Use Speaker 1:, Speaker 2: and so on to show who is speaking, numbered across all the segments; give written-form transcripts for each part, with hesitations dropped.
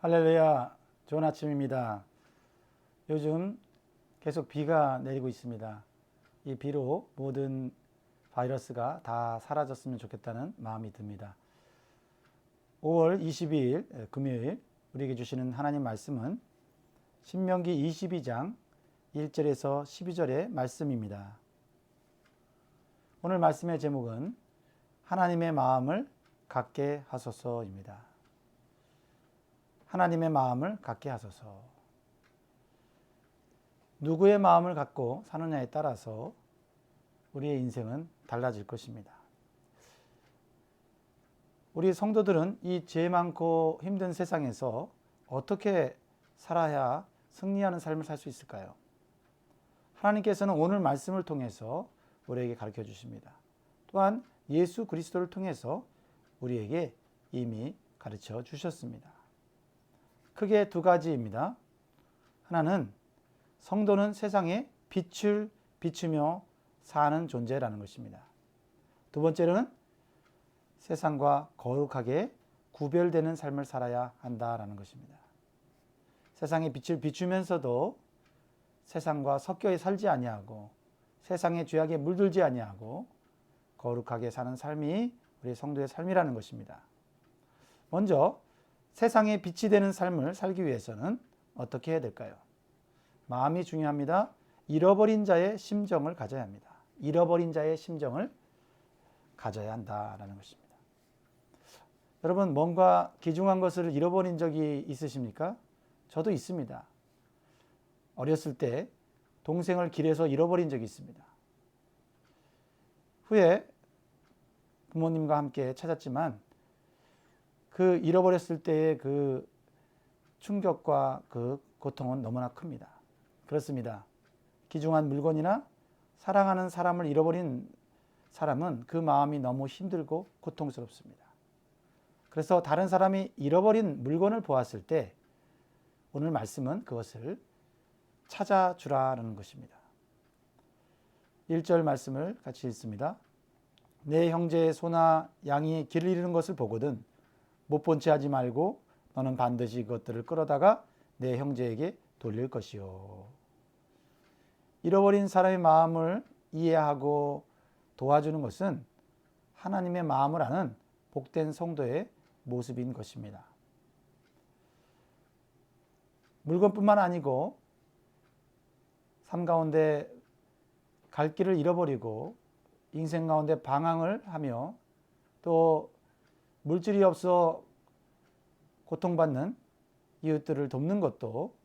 Speaker 1: 할렐루야, 좋은 아침입니다. 요즘 계속 비가 내리고 있습니다. 이 비로 모든 바이러스가 다 사라졌으면 좋겠다는 마음이 듭니다. 5월 22일 금요일 우리에게 주시는 하나님 말씀은 신명기 22장 1절에서 12절의 말씀입니다. 오늘 말씀의 제목은 하나님의 마음을 갖게 하소서입니다. 하나님의 마음을 갖게 하소서. 누구의 마음을 갖고 사느냐에 따라서 우리의 인생은 달라질 것입니다. 우리 성도들은 이 죄 많고 힘든 세상에서 어떻게 살아야 승리하는 삶을 살 수 있을까요? 하나님께서는 오늘 말씀을 통해서 우리에게 가르쳐 주십니다. 또한 예수 그리스도를 통해서 우리에게 이미 가르쳐 주셨습니다. 크게 두 가지입니다. 하나는 성도는 세상에 빛을 비추며 사는 존재라는 것입니다. 두 번째는 세상과 거룩하게 구별되는 삶을 살아야 한다라는 것입니다. 세상에 빛을 비추면서도 세상과 섞여 살지 아니하고 세상의 죄악에 물들지 아니하고 거룩하게 사는 삶이 우리 성도의 삶이라는 것입니다. 먼저 세상에 빛이 되는 삶을 살기 위해서는 어떻게 해야 될까요? 마음이 중요합니다. 잃어버린 자의 심정을 가져야 합니다. 잃어버린 자의 심정을 가져야 한다라는 것입니다. 여러분, 뭔가 귀중한 것을 잃어버린 적이 있으십니까? 저도 있습니다. 어렸을 때 동생을 길에서 잃어버린 적이 있습니다. 후에 부모님과 함께 찾았지만 그 잃어버렸을 때의 그 충격과 그 고통은 너무나 큽니다. 그렇습니다. 귀중한 물건이나 사랑하는 사람을 잃어버린 사람은 그 마음이 너무 힘들고 고통스럽습니다. 그래서 다른 사람이 잃어버린 물건을 보았을 때 오늘 말씀은 그것을 찾아주라는 것입니다. 1절 말씀을 같이 읽습니다. 내 형제의 소나 양이 길을 잃은 것을 보거든 못 본 채 하지 말고 너는 반드시 그것들을 끌어다가 내 형제에게 돌릴 것이요. 잃어버린 사람의 마음을 이해하고 도와주는 것은 하나님의 마음을 아는 복된 성도의 모습인 것입니다. 물건뿐만 아니고 삶 가운데 갈 길을 잃어버리고 인생 가운데 방황을 하며 또 물질이 없어 고통받는 이웃들을 돕는 것도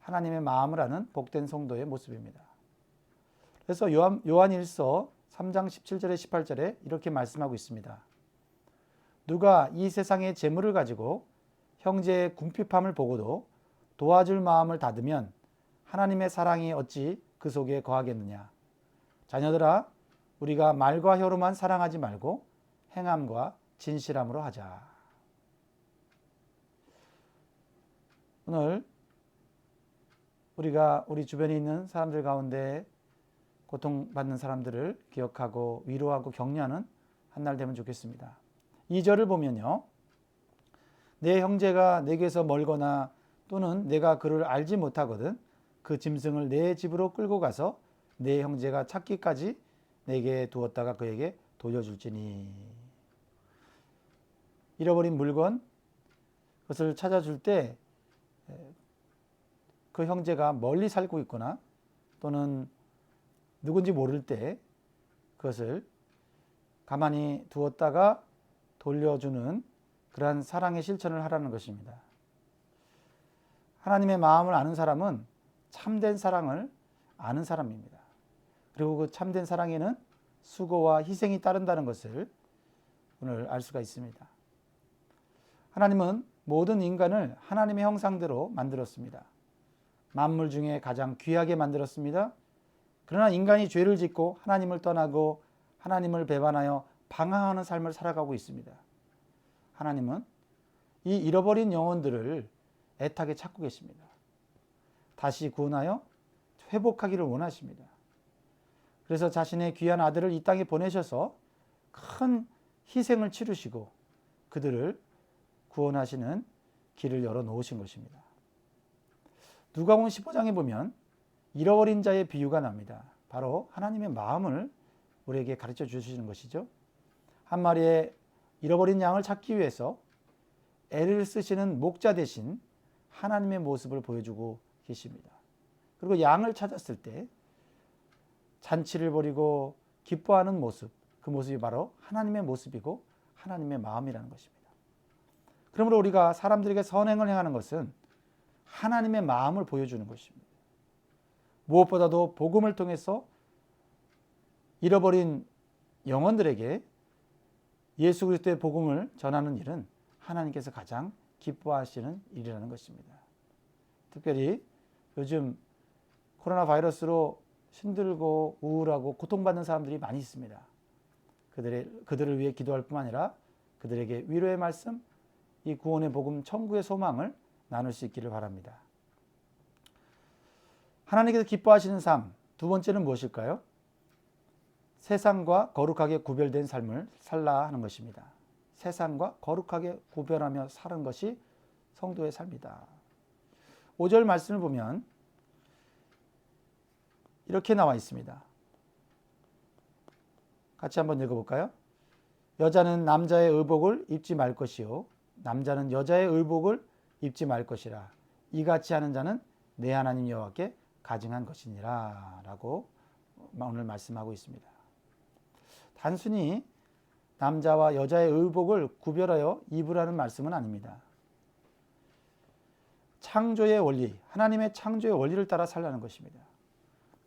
Speaker 1: 하나님의 마음을 아는 복된 성도의 모습입니다. 그래서 요한일서 3장 17절에 18절에 이렇게 말씀하고 있습니다. 누가 이 세상의 재물을 가지고 형제의 궁핍함을 보고도 도와줄 마음을 닫으면 하나님의 사랑이 어찌 그 속에 거하겠느냐. 자녀들아, 우리가 말과 혀로만 사랑하지 말고 행함과 진실함으로 하자. 오늘 우리가 우리 주변에 있는 사람들 가운데 고통받는 사람들을 기억하고 위로하고 격려하는 한 날 되면 좋겠습니다. 2절을 보면요. 내 형제가 내게서 멀거나 또는 내가 그를 알지 못하거든 그 짐승을 내 집으로 끌고 가서 내 형제가 찾기까지 내게 두었다가 그에게 돌려줄지니. 잃어버린 물건, 그것을 찾아줄 때 그 형제가 멀리 살고 있거나 또는 누군지 모를 때 그것을 가만히 두었다가 돌려주는 그러한 사랑의 실천을 하라는 것입니다. 하나님의 마음을 아는 사람은 참된 사랑을 아는 사람입니다. 그리고 그 참된 사랑에는 수고와 희생이 따른다는 것을 오늘 알 수가 있습니다. 하나님은 모든 인간을 하나님의 형상대로 만들었습니다. 만물 중에 가장 귀하게 만들었습니다. 그러나 인간이 죄를 짓고 하나님을 떠나고 하나님을 배반하여 방황하는 삶을 살아가고 있습니다. 하나님은 이 잃어버린 영혼들을 애타게 찾고 계십니다. 다시 구원하여 회복하기를 원하십니다. 그래서 자신의 귀한 아들을 이 땅에 보내셔서 큰 희생을 치르시고 그들을 구원하시는 길을 열어 놓으신 것입니다. 누가복음 15장에 보면 잃어버린 자의 비유가 납니다. 바로 하나님의 마음을 우리에게 가르쳐 주시는 것이죠. 한 마리의 잃어버린 양을 찾기 위해서 애를 쓰시는 목자 대신 하나님의 모습을 보여주고 계십니다. 그리고 양을 찾았을 때 잔치를 벌이고 기뻐하는 모습, 그 모습이 바로 하나님의 모습이고 하나님의 마음이라는 것입니다. 그러므로 우리가 사람들에게 선행을 행하는 것은 하나님의 마음을 보여주는 것입니다. 무엇보다도 복음을 통해서 잃어버린 영혼들에게 예수 그리스도의 복음을 전하는 일은 하나님께서 가장 기뻐하시는 일이라는 것입니다. 특별히 요즘 코로나 바이러스로 힘들고 우울하고 고통받는 사람들이 많이 있습니다. 그들을 위해 기도할 뿐만 아니라 그들에게 위로의 말씀, 이 구원의 복음, 천국의 소망을 나눌 수 있기를 바랍니다. 하나님께서 기뻐하시는 삶, 두 번째는 무엇일까요? 세상과 거룩하게 구별된 삶을 살라 하는 것입니다. 세상과 거룩하게 구별하며 사는 것이 성도의 삶이다. 5절 말씀을 보면 이렇게 나와 있습니다. 같이 한번 읽어볼까요? 여자는 남자의 의복을 입지 말 것이요 남자는 여자의 의복을 입지 말 것이라. 이같이 하는 자는 내 하나님 여호와께 가증한 것이니라 라고 오늘 말씀하고 있습니다. 단순히 남자와 여자의 의복을 구별하여 입으라는 말씀은 아닙니다. 창조의 원리, 하나님의 창조의 원리를 따라 살라는 것입니다.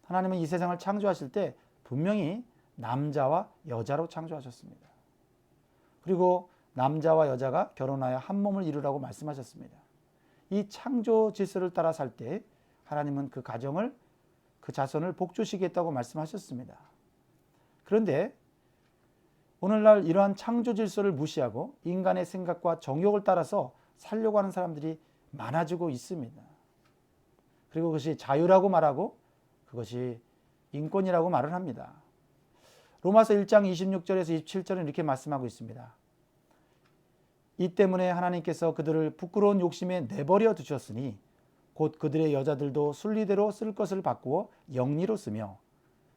Speaker 1: 하나님은 이 세상을 창조하실 때 분명히 남자와 여자로 창조하셨습니다. 그리고 남자와 여자가 결혼하여 한 몸을 이루라고 말씀하셨습니다. 이 창조 질서를 따라 살 때 하나님은 그 가정을, 그 자손을 복주시겠다고 말씀하셨습니다. 그런데 오늘날 이러한 창조 질서를 무시하고 인간의 생각과 정욕을 따라서 살려고 하는 사람들이 많아지고 있습니다. 그리고 그것이 자유라고 말하고 그것이 인권이라고 말을 합니다. 로마서 1장 26절에서 27절은 이렇게 말씀하고 있습니다. 이 때문에 하나님께서 그들을 부끄러운 욕심에 내버려 두셨으니 곧 그들의 여자들도 순리대로 쓸 것을 바꾸어 영리로 쓰며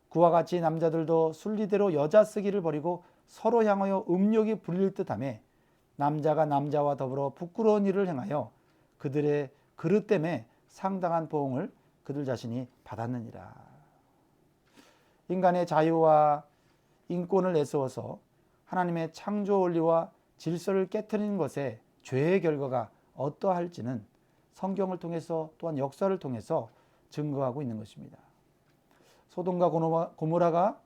Speaker 1: 그와 같이 남자들도 순리대로 여자 쓰기를 버리고 서로 향하여 음욕이 불릴 듯하며 남자가 남자와 더불어 부끄러운 일을 행하여 그들의 그릇 때문에 상당한 보응을 그들 자신이 받았느니라. 인간의 자유와 인권을 내세워서 하나님의 창조 원리와 질서를 깨트리는 것에 죄의 결과가 어떠할지는 성경을 통해서 또한 역사를 통해서 증거하고 있는 것입니다. 소돔과 고모라가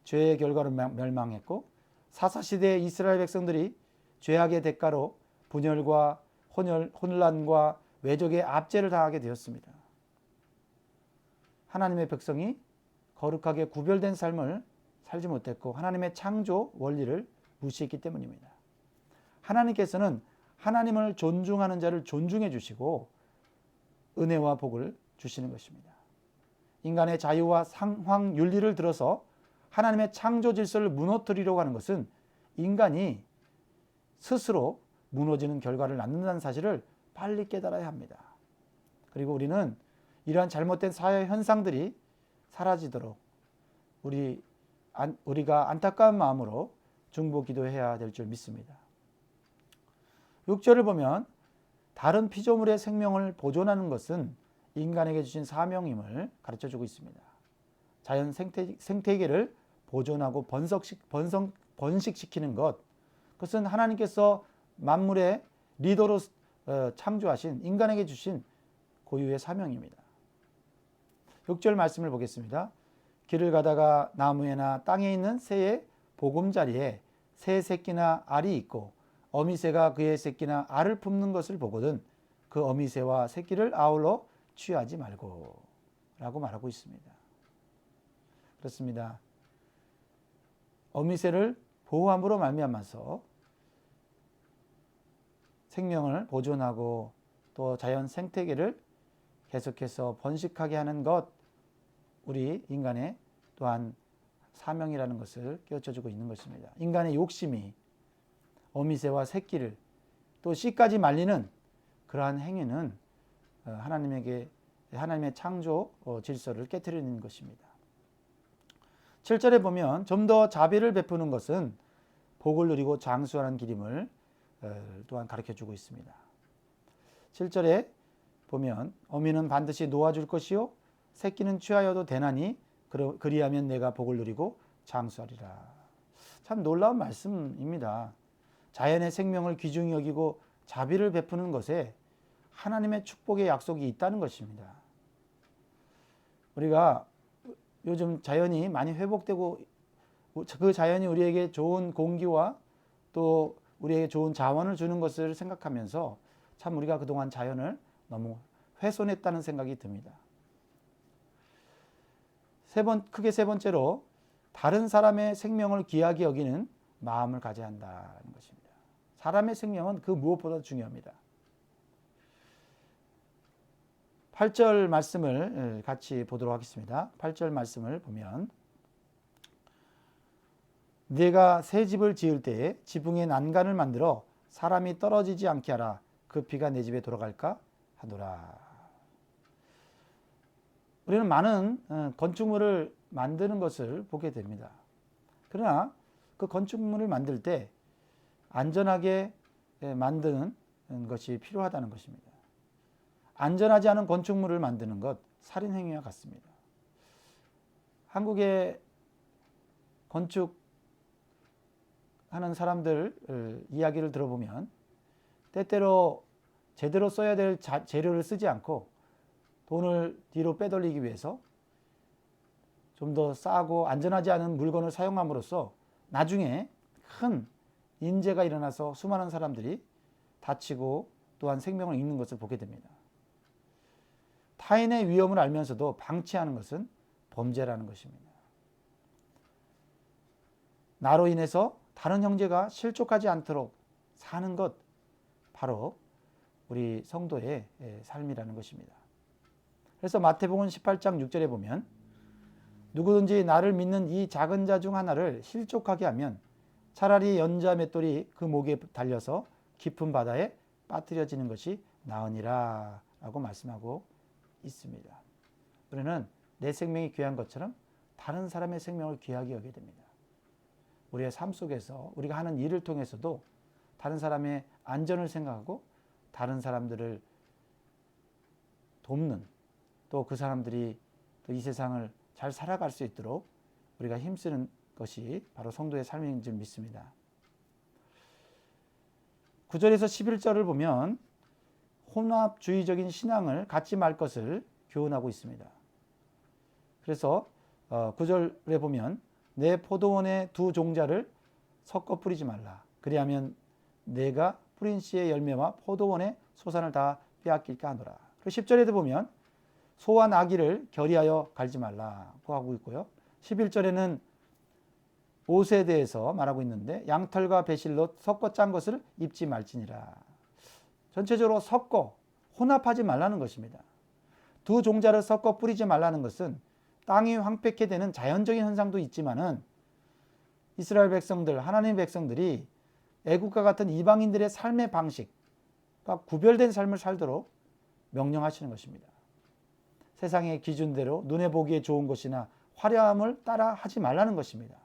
Speaker 1: 죄의 결과로 멸망했고 사사시대의 이스라엘 백성들이 죄악의 대가로 분열과 혼란과 외적의 압제를 당하게 되었습니다. 하나님의 백성이 거룩하게 구별된 삶을 살지 못했고 하나님의 창조 원리를 무시했기 때문입니다. 하나님께서는 하나님을 존중하는 자를 존중해 주시고 은혜와 복을 주시는 것입니다. 인간의 자유와 상황 윤리를 들어서 하나님의 창조 질서를 무너뜨리려고 하는 것은 인간이 스스로 무너지는 결과를 낳는다는 사실을 빨리 깨달아야 합니다. 그리고 우리는 이러한 잘못된 사회 현상들이 사라지도록 우리가 안타까운 마음으로 중보 기도해야 될 줄 믿습니다. 6절을 보면 다른 피조물의 생명을 보존하는 것은 인간에게 주신 사명임을 가르쳐주고 있습니다. 자연 생태계를 보존하고 번식시키는 것, 그것은 하나님께서 만물의 리더로 창조하신 인간에게 주신 고유의 사명입니다. 6절 말씀을 보겠습니다. 길을 가다가 나무에나 땅에 있는 새의 보금자리에 새 새끼나 알이 있고 어미새가 그의 새끼나 알을 품는 것을 보거든 그 어미새와 새끼를 아울러 취하지 말고 라고 말하고 있습니다. 그렇습니다. 어미새를 보호함으로 말미암아서 생명을 보존하고 또 자연 생태계를 계속해서 번식하게 하는 것, 우리 인간의 또한 사명이라는 것을 깨우쳐주고 있는 것입니다. 인간의 욕심이 어미새와 새끼를 또 씨까지 말리는 그러한 행위는 하나님의 창조 질서를 깨트리는 것입니다. 7절에 보면 좀 더 자비를 베푸는 것은 복을 누리고 장수하는 길임을 또한 가르쳐주고 있습니다. 7절에 보면 어미는 반드시 놓아줄 것이요 새끼는 취하여도 되나니 그리하면 내가 복을 누리고 장수하리라. 참 놀라운 말씀입니다. 자연의 생명을 귀중히 여기고 자비를 베푸는 것에 하나님의 축복의 약속이 있다는 것입니다. 우리가 요즘 자연이 많이 회복되고 그 자연이 우리에게 좋은 공기와 또 우리에게 좋은 자원을 주는 것을 생각하면서 참 우리가 그동안 자연을 너무 훼손했다는 생각이 듭니다. 크게 세 번째로 다른 사람의 생명을 귀하게 여기는 마음을 가져야 한다는 것입니다. 사람의 생명은 그 무엇보다 중요합니다. 8절 말씀을 같이 보도록 하겠습니다. 8절 말씀을 보면 네가 새 집을 지을 때에 지붕에 난간을 만들어 사람이 떨어지지 않게 하라. 그 비가 내 집에 돌아갈까 하노라. 우리는 많은 건축물을 만드는 것을 보게 됩니다. 그러나 그 건축물을 만들 때 안전하게 만드는 것이 필요하다는 것입니다. 안전하지 않은 건축물을 만드는 것 살인행위와 같습니다. 한국의 건축하는 사람들 이야기를 들어보면 때때로 제대로 써야 될 재료를 쓰지 않고 돈을 뒤로 빼돌리기 위해서 좀 더 싸고 안전하지 않은 물건을 사용함으로써 나중에 큰 인재가 일어나서 수많은 사람들이 다치고 또한 생명을 잃는 것을 보게 됩니다. 타인의 위험을 알면서도 방치하는 것은 범죄라는 것입니다. 나로 인해서 다른 형제가 실족하지 않도록 사는 것, 바로 우리 성도의 삶이라는 것입니다. 그래서 마태복음 18장 6절에 보면 누구든지 나를 믿는 이 작은 자 중 하나를 실족하게 하면 차라리 연자 맷돌이 그 목에 달려서 깊은 바다에 빠뜨려지는 것이 나으니라 라고 말씀하고 있습니다. 우리는 내 생명이 귀한 것처럼 다른 사람의 생명을 귀하게 여겨야 됩니다. 우리의 삶 속에서 우리가 하는 일을 통해서도 다른 사람의 안전을 생각하고 다른 사람들을 돕는, 또 그 사람들이 또 이 세상을 잘 살아갈 수 있도록 우리가 힘쓰는 것이 바로 성도의 삶인 줄 믿습니다. 9절에서 11절을 보면 혼합주의적인 신앙을 갖지 말 것을 교훈하고 있습니다. 그래서 9절에 보면 내 포도원의 두 종자를 섞어 뿌리지 말라. 그리하면 내가 뿌린 씨의 열매와 포도원의 소산을 다 빼앗길까 하노라. 그리고 10절에도 보면 소와 나귀를 결의하여 갈지 말라고 하고 있고요. 11절에는 옷에 대해서 말하고 있는데 양털과 배실로 섞어 짠 것을 입지 말지니라. 전체적으로 섞어 혼합하지 말라는 것입니다. 두 종자를 섞어 뿌리지 말라는 것은 땅이 황폐케 되는 자연적인 현상도 있지만은 이스라엘 백성들, 하나님의 백성들이 애국과 같은 이방인들의 삶의 방식과 구별된 삶을 살도록 명령하시는 것입니다. 세상의 기준대로 눈에 보기에 좋은 것이나 화려함을 따라 하지 말라는 것입니다.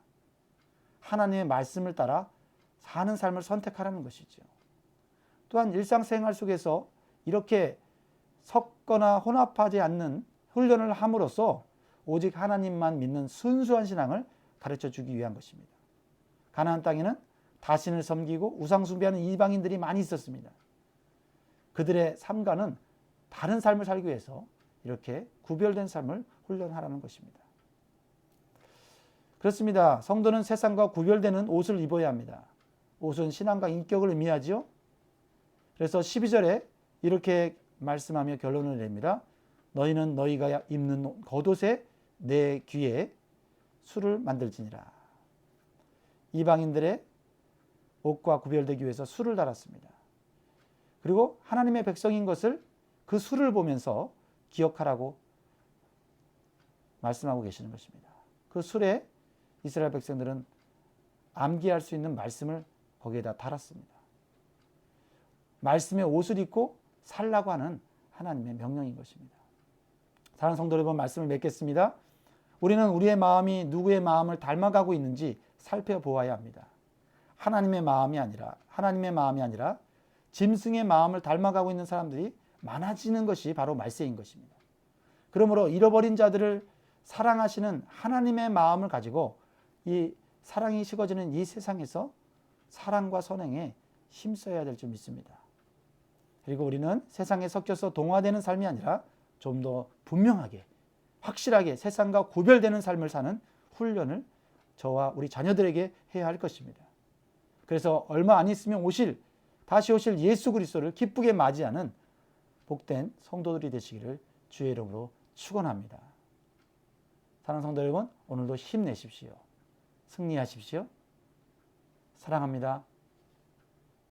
Speaker 1: 하나님의 말씀을 따라 사는 삶을 선택하라는 것이죠. 또한 일상생활 속에서 이렇게 섞거나 혼합하지 않는 훈련을 함으로써 오직 하나님만 믿는 순수한 신앙을 가르쳐 주기 위한 것입니다. 가나안 땅에는 다신을 섬기고 우상 숭배하는 이방인들이 많이 있었습니다. 그들의 삶과는 다른 삶을 살기 위해서 이렇게 구별된 삶을 훈련하라는 것입니다. 그렇습니다. 성도는 세상과 구별되는 옷을 입어야 합니다. 옷은 신앙과 인격을 의미하지요. 그래서 12절에 이렇게 말씀하며 결론을 냅니다. 너희는 너희가 입는 겉옷에 내 귀에 술을 만들지니라. 이방인들의 옷과 구별되기 위해서 술을 달았습니다. 그리고 하나님의 백성인 것을 그 술을 보면서 기억하라고 말씀하고 계시는 것입니다. 그 술에 이스라엘 백성들은 암기할 수 있는 말씀을 거기에다 달았습니다. 말씀의 옷을 입고 살라고 하는 하나님의 명령인 것입니다. 사랑하는 성도 여러분, 말씀을 맺겠습니다. 우리는 우리의 마음이 누구의 마음을 닮아가고 있는지 살펴보아야 합니다. 하나님의 마음이 아니라 짐승의 마음을 닮아가고 있는 사람들이 많아지는 것이 바로 말세인 것입니다. 그러므로 잃어버린 자들을 사랑하시는 하나님의 마음을 가지고 이 사랑이 식어지는 이 세상에서 사랑과 선행에 힘써야 될 줄 믿습니다. 그리고 우리는 세상에 섞여서 동화되는 삶이 아니라 좀 더 분명하게, 확실하게 세상과 구별되는 삶을 사는 훈련을 저와 우리 자녀들에게 해야 할 것입니다. 그래서 얼마 안 있으면 다시 오실 예수 그리스도를 기쁘게 맞이하는 복된 성도들이 되시기를 주의 이름으로 축원합니다. 사랑하는 성도 여러분, 오늘도 힘내십시오. 승리하십시오. 사랑합니다.